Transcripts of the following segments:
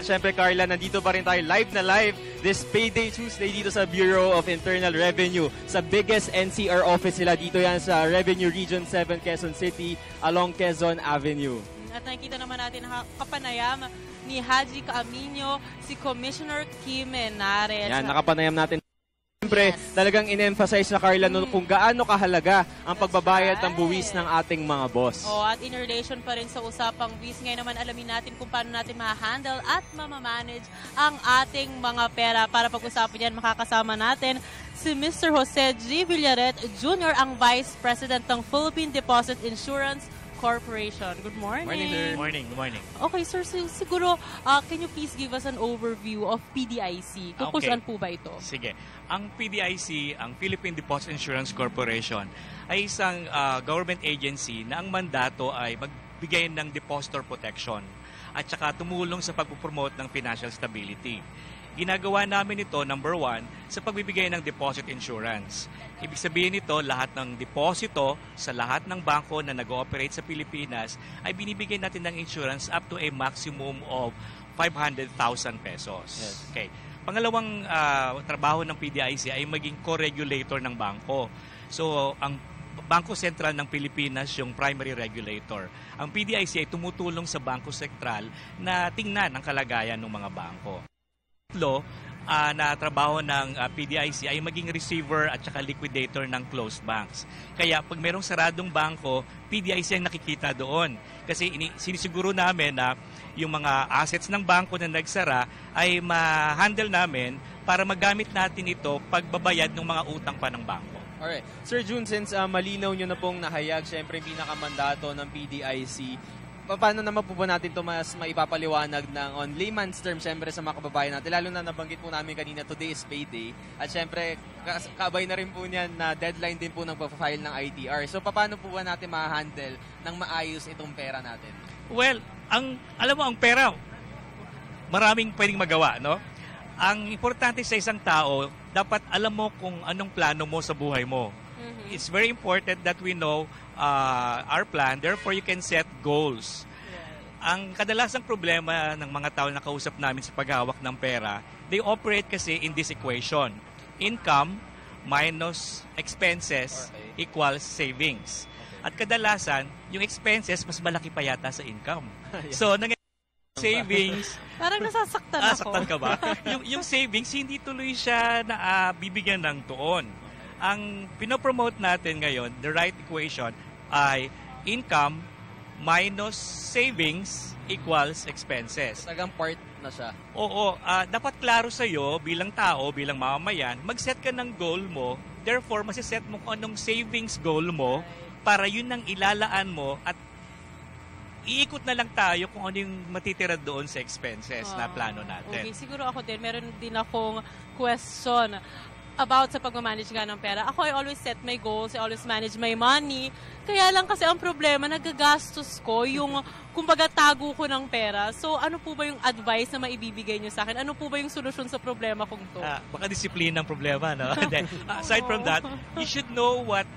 Siyempre, Carla, nandito pa rin tayo live na live this Payday Tuesday dito sa Bureau of Internal Revenue. Sa biggest NCR office nila dito yan sa Revenue Region 7, Quezon City, along Quezon Avenue. At nakikita naman natin kapanayam ni Haji Caaminio, si Commissioner Kim Menares. Yan, nakapanayam natin. Siyempre, talagang in-emphasize na Carla kung gaano kahalaga ang pagbabayad ng buwis ng ating mga boss. At in relation pa rin sa usapang buwis, ngayon naman alamin natin kung paano natin ma-handle at mamamanage ang ating mga pera. Para pag-usapan yan, makakasama natin si Mr. Jose G. Villaret Jr., ang Vice President ng Philippine Deposit Insurance Corporation. Good morning. Morning, sir. Morning. Good morning. Okay, sir. Siguro, can you please give us an overview of PDIC? Kung saan po ba ito? Sige. Ang PDIC, ang Philippine Deposit Insurance Corporation, ay isang government agency na ang mandato ay magbigay ng depositor protection at saka tumulong sa pagpupromote ng financial stability. Ginagawa namin ito, number one, sa pagbibigay ng deposit insurance. Ibig sabihin nito, lahat ng deposito sa lahat ng bangko na nag-ooperate sa Pilipinas ay binibigay natin ng insurance up to a maximum of 500,000 pesos. Yes. Okay. Pangalawang trabaho ng PDIC ay maging co-regulator ng bangko. So, ang Bangko Sentral ng Pilipinas yung primary regulator. Ang PDIC ay tumutulong sa Bangko Sentral na tingnan ang kalagayan ng mga bangko. Na trabaho ng PDIC ay maging receiver at saka liquidator ng closed banks. Kaya pag merong saradong bangko, PDIC ang nakikita doon. Kasi sinisiguro namin na yung mga assets ng bangko na nagsara ay ma-handle namin para magamit natin ito pagbabayad ng mga utang pa ng bangko. Alright. Sir June, since malinaw nyo na pong nahayag, syempre yung pinakamandato ng PDIC, paano naman po ba natin ito mas maipapaliwanag ng on layman's terms syempre sa mga kababayan natin? Lalo na nabanggit po namin kanina, today is payday. At syempre, kabay na rin po niyan na deadline din po ng pag-file ng ITR. So, paano po ba natin ma-handle ng maayos itong pera natin? Well, alam mo, ang pera, maraming pwedeng magawa, no? Ang importante sa isang tao, dapat alam mo kung anong plano mo sa buhay mo. Mm-hmm. It's very important that we know our plan, therefore you can set goals. Ang kadalasang problema ng mga tao na kausap namin sa paghawak ng pera, they operate kasi in this equation. Income minus expenses equals savings. At kadalasan, yung expenses mas malaki pa yata sa income. So, savings. Parang nasasaktan ako. Nasasaktan ka ba? yung savings, hindi tuloy siya na bibigyan ng tuon. Ang pinopromote natin ngayon, the right equation, ay income minus savings equals expenses. Talagang part na siya. Oo. Dapat klaro sa'yo bilang tao, bilang mamamayan, mag-set ka ng goal mo, therefore, masiset mo kung anong savings goal mo para yun ang ilalaan mo at iikot na lang tayo kung ano yung matitira doon sa expenses na plano natin. Okay, siguro ako din, meron din akong question about sa pag-manage nga ng pera. Ako, I always set my goals, I always manage my money. Kaya lang kasi ang problema, nagagastos ko yung, kumbaga, tago ko ng pera. So, ano po ba yung advice na maibibigay nyo sa akin? Ano po ba yung solusyon sa problema kong to? Baka disiplina ang problema, no? Then, aside from that, you should know what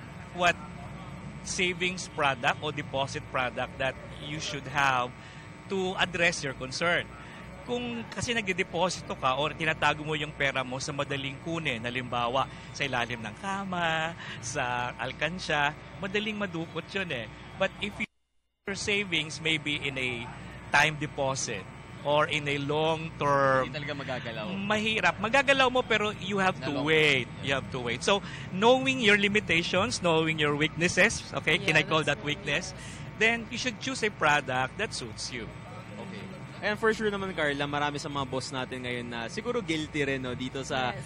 savings product o deposit product that you should have to address your concern. Kung kasi nagde-deposito ka o tinatago mo yung pera mo sa madaling kunin, halimbawa sa ilalim ng kama, sa alkansya, madaling madukot yun eh. But if your savings maybe in a time deposit or in a long term, hindi talaga magagalaw. Mahirap. Magagalaw mo pero you have to wait. You have to wait. So, knowing your limitations, knowing your weaknesses, okay, can I call that weakness? Then you should choose a product that suits you. And for sure naman, Carla, marami sa mga boss natin ngayon na siguro guilty rin no, dito sa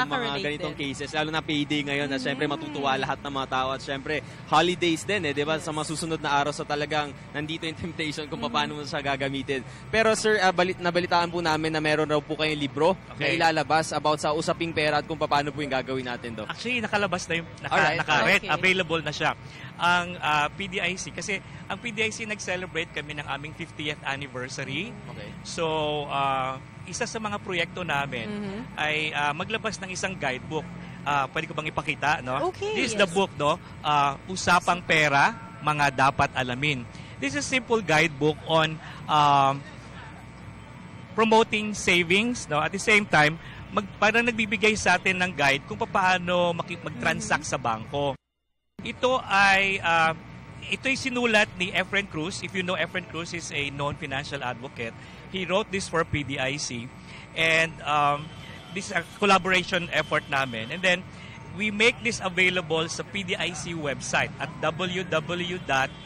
mga ganitong cases. Lalo na payday ngayon na syempre matutuwa lahat ng mga tao. At syempre, holidays din eh, di ba? Sa mga susunod na araw sa talagang nandito yung temptation kung paano mo siya gagamitin. Pero sir, nabalitaan po namin na meron raw po kayong libro na ilalabas about sa usaping pera at kung paano po yung gagawin natin do. Actually, nakalabas na yung naka-read. Available na siya. Ang PDIC, kasi ang PDIC nag-celebrate kami ng aming 50th anniversary. Okay. So, isa sa mga proyekto namin ay maglabas ng isang guidebook. Pwede ko bang ipakita, no? Okay, This is the book, no? Usapang Pera, Mga Dapat Alamin. This is a simple guidebook on promoting savings, no? At the same time, parang nagbibigay sa atin ng guide kung paano mag-transact sa bangko. Ito'y sinulat ni Efren Cruz. If you know, Efren Cruz is a known financial advocate. He wrote this for PDIC, and this is a collaboration effort namin. And then we make this available sa PDIC website at www.pdic.gov.ph.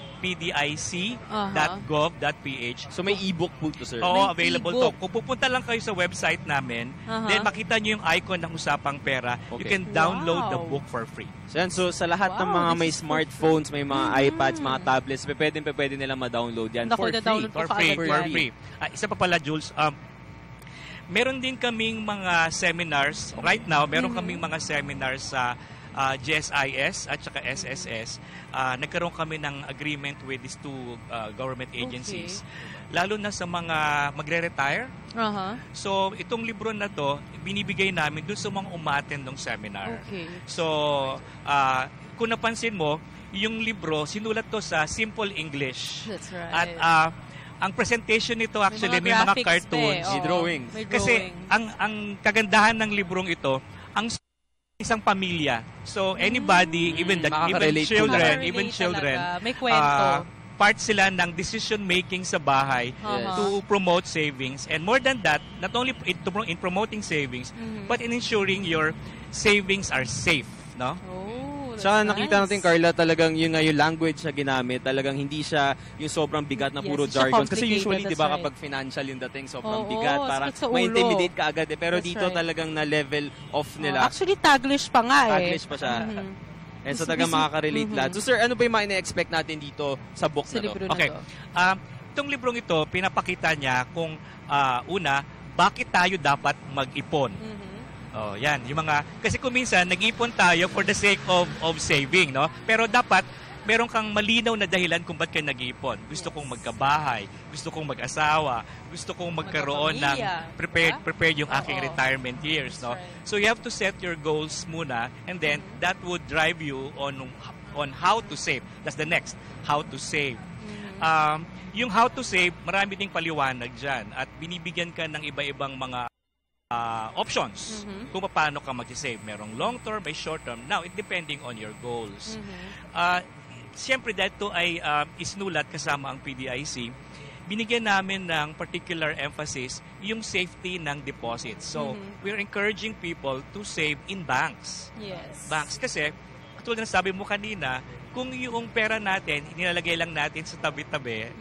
So may e-book po to, sir? Oo, available to. Kung pupunta lang kayo sa website namin, then makita nyo yung icon ng Usapang Pera, you can download the book for free. So sa lahat ng mga may smartphones, may mga iPads, mga tablets, pwede nilang ma-download yan for free. For free. Isa pa pala, Jules, meron din kaming mga seminars. Right now, meron kaming mga seminars sa GSIS at saka SSS. Nagkaroon kami ng agreement with these two government agencies. Lalo na sa mga magre-retire. So, itong libro na to, binibigay namin dun sa mga umattend ng seminar. So, kung napansin mo, yung libro, sinulat to sa simple English. That's right. At ang presentation nito actually may mga cartoons, may drawings. Kasi ang kagandahan ng librong ito, ang isang pamilya. So anybody, even children, may kwento. Part sila ng decision making sa bahay to promote savings, and more than that, not only in promoting savings, but in ensuring your savings are safe, no? Sa nakita natin, Carla, talagang yung language na ginamit, talagang hindi siya yung sobrang bigat na puro jargon. Kasi usually, di ba, kapag financial yung dating, sobrang bigat. Parang ma-intimidate ka agad. Pero dito talagang na-level off nila. Actually, Taglish pa nga Taglish pa siya. And so talagang makaka-relate lahat. So sir, ano ba yung mga ina-expect natin dito sa book na to? Okay. Itong librong ito, pinapakita niya kung una, bakit tayo dapat mag-ipon. Oh, yan, yung mga kasi kung minsan nag-ipon tayo for the sake of saving, no? Pero dapat meron kang malinaw na dahilan kung bakit kayo nag-iipon. Gusto kong magkabahay, gusto kong mag-asawa, gusto kong magkaroon ng prepared yung aking retirement years, no? So you have to set your goals muna, and then that would drive you on how to save. That's the next, how to save. Yung how to save, marami ding paliwanag dyan at binibigyan ka ng iba-ibang mga options kung paano ka mag-save. Merong long-term, may short-term. Now, it depending on your goals. Siyempre, dahil ito ay isnulat kasama ang PDIC, binigyan namin ng particular emphasis yung safety ng deposits. So, we're encouraging people to save in banks. Yes. Banks kasi, katulad na sabi mo kanina, kung yung pera natin, nilalagay lang natin sa tabi-tabi,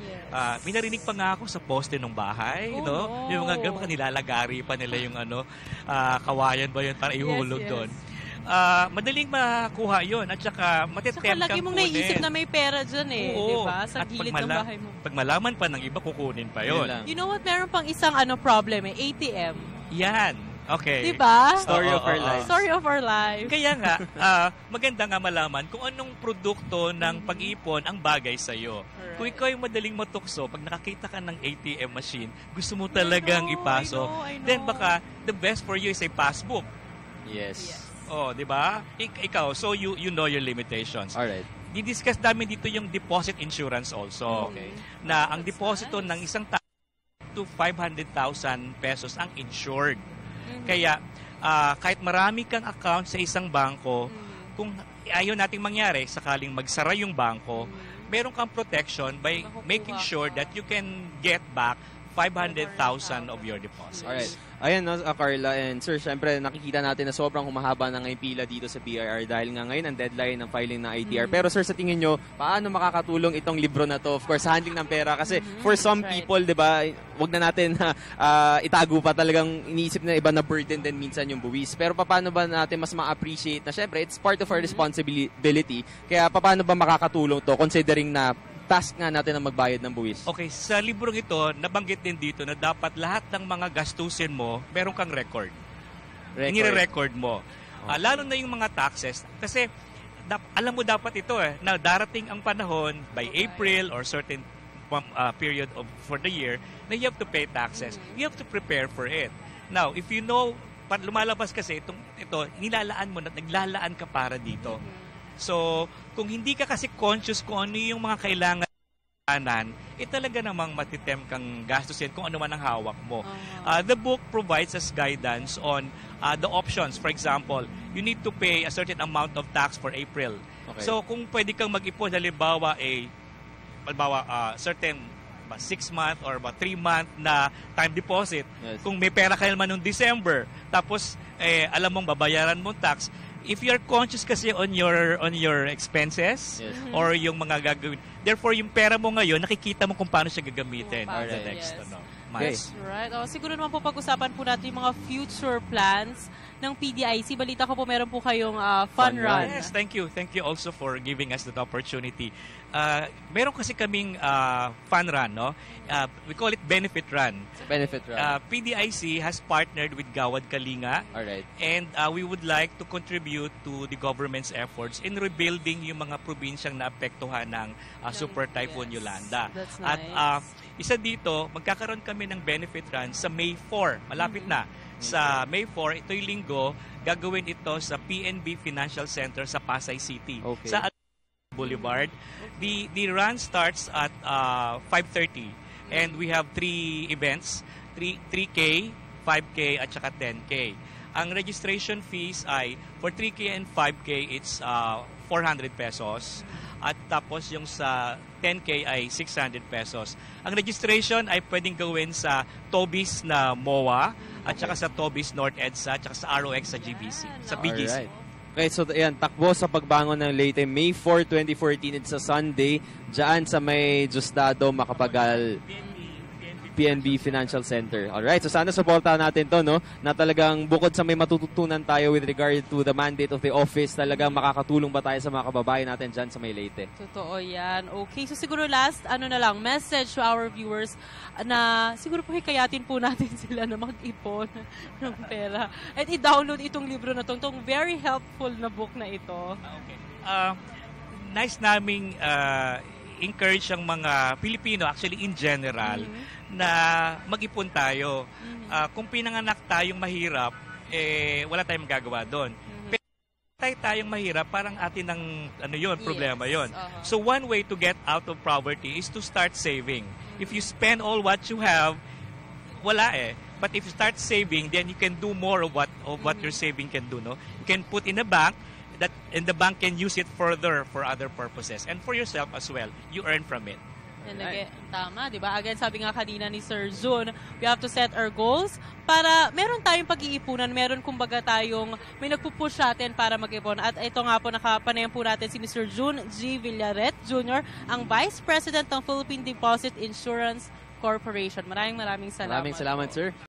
may narinig pa nga ako sa poste ng bahay, no? Yung mga gano'n, nilalagari pa nila yung kawayan ba yun para ihulog doon. Madaling makuha yun at saka matetempt kang kunin. Saka lagi mong naiisip na may pera dyan diba? Sa gilid ng bahay mo. Pag malaman pa ng iba, kukunin pa yun. You know what? Meron pang isang problem ATM. Yan. Okay. Diba? Story of our life. Story of our life. Kaya nga, maganda nga malaman kung anong produkto ng pag-iipon ang bagay sa'yo. Right. Kung ikaw ay madaling matukso, pag nakakita ka ng ATM machine, gusto mo talagang ipasok, I know. then baka the best for you is a passbook. Yes. Oh, di ba? Ikaw, so you know your limitations. Alright. Didiscuss namin dito yung deposit insurance also. Okay. Na ang deposito ng isang tao to 500,000 pesos ang insured. Kaya, kahit marami kang account sa isang bangko, kung ayaw nating mangyari, sakaling magsara yung bangko, meron kang protection by making sure that you can get back 500,000 of your deposits. Alright. Ayan, no, Carla and sir, syempre nakikita natin na sobrang humahaba na ngayon pila dito sa BIR dahil nga ngayon ang deadline ng filing ng ITR. Pero sir, sa tingin nyo, paano makakatulong itong libro na to? Of course, handling ng pera kasi for some people, di ba, wag na natin itago pa, talagang iniisip na iba na burden din minsan yung buwis. Pero paano ba natin mas ma-appreciate na syempre, it's part of our responsibility. Kaya paano ba makakatulong to considering na task nga natin ang magbayad ng buwis? Okay, sa librong ito, nabanggit din dito na dapat lahat ng mga gastusin mo, meron kang record. Nire-record mo. Lalo na yung mga taxes. Kasi, alam mo dapat ito na darating ang panahon by April or certain period for the year na you have to pay taxes. You have to prepare for it. Now, if you know, lumalabas kasi ito, nilalaan mo na naglalaan ka para dito. So, kung hindi ka kasi conscious kung ano yung mga kailangan kanan, talaga namang matitem kang gastusin kung ano man ang hawak mo. The book provides us guidance on the options. For example, you need to pay a certain amount of tax for April. Okay. So kung pwede kang mag-ipon, halimbawa certain 6-month or 3-month na time deposit. Yes. Kung may pera ka naman noong December, tapos alam mong babayaran mong tax, if you're conscious kasi on your expenses, yes, or yung mga gagawin, therefore yung pera mo ngayon, nakikita mo kung paano siya gagamitin Kung for the paano, next yes. months. Right. Siguro naman po pag-usapan po natin yung mga future plans ng PDIC. Balita ko po meron po kayong fun run. Yes, thank you. Thank you also for giving us that opportunity. Meron kasi kaming fun run, no? We call it benefit run. Benefit run. PDIC has partnered with Gawad Kalinga. Alright. And we would like to contribute to the government's efforts in rebuilding yung mga probinsyang naapektuhan ng Super Typhoon Yes. Yolanda. That's nice. At isa dito, magkakaroon kami ng benefit run sa May 4. Malapit na. Sa May 4, ito'y linggo, gagawin ito sa PNB Financial Center sa Pasay City. Okay. Sa Boulevard. The run starts at 5:30 and we have 3 events, 3K, 5K at saka 10K. Ang registration fees ay for 3K and 5K it's 400 pesos at tapos yung sa 10K ay 600 pesos. Ang registration ay pwedeng gawin sa Tobis na MOA at saka sa Tobis North EDSA at saka sa ROX sa GBC, sa BGC. Alright. Okay, so ayan, takbo sa pagbangon ng Leyte, May 4, 2014, it's a Sunday, dyan sa may Diosdado, Macapagal, PNB Financial Center. Alright, so sana supportahan natin to, no? Na talagang bukod sa may matututunan tayo with regard to the mandate of the office, talagang makakatulong ba tayo sa mga kababayan natin dyan sa may Leyte? Totoo yan. Okay, so siguro last, message to our viewers na siguro po hikayatin po natin sila na mag-ipon ng pera. At i-download itong libro na itong very helpful na book na ito. Okay. Nice naming encourage ang mga Pilipino, actually in general, na mag-ipon tayo. Kung pinanganak tayong mahirap, wala tayong magagawa doon. Pero tayong mahirap, parang atin ang problema yon. So one way to get out of poverty is to start saving. If you spend all what you have, wala eh. But if you start saving, then you can do more of what your saving can do, no? You can put in a bank, and the bank can use it further for other purposes and for yourself as well. You earn from it. Right. Tama, di ba? Again, sabi nga kanina ni Sir Jun, we have to set our goals para meron tayong pag-iipunan, meron kumbaga tayong may nagpupush natin para mag-ipon. At ito nga po, nakapanayan po natin si Mr. Jun G. Villaret Jr., ang Vice President ng Philippine Deposit Insurance Corporation. Maraming salamat. Maraming salamat, sir.